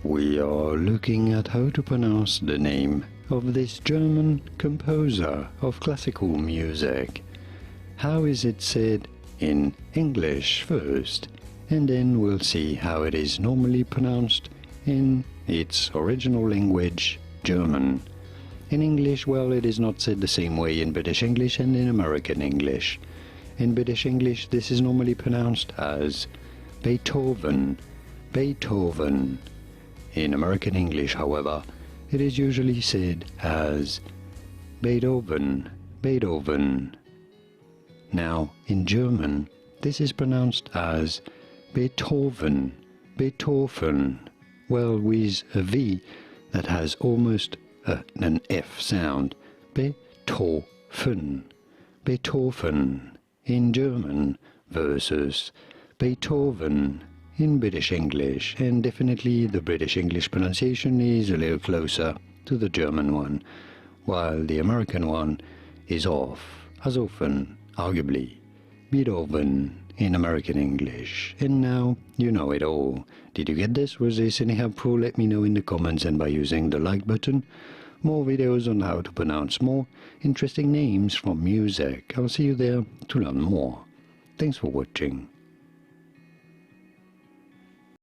We are looking at how to pronounce the name of this German composer of classical music. How is it said in English first, and then we'll see how it is normally pronounced in its original language, German. In English, well, it is not said the same way in British English and in American English. In British English, this is normally pronounced as Beethoven, Beethoven. In American English, however, it is usually said as Beethoven, Beethoven. Now, in German, this is pronounced as Beethoven, Beethoven, well, with a V that has almost an F sound. Beethoven, Beethoven in German versus Beethoven in British English, and definitely the British English pronunciation is a little closer to the German one, while the American one is off, as often, arguably, Beethoven in American English. And now you know it all. Did you get this? Was this any helpful? Let me know in the comments and by using the like button. More videos on how to pronounce more interesting names from music. I'll see you there to learn more. Thanks for watching.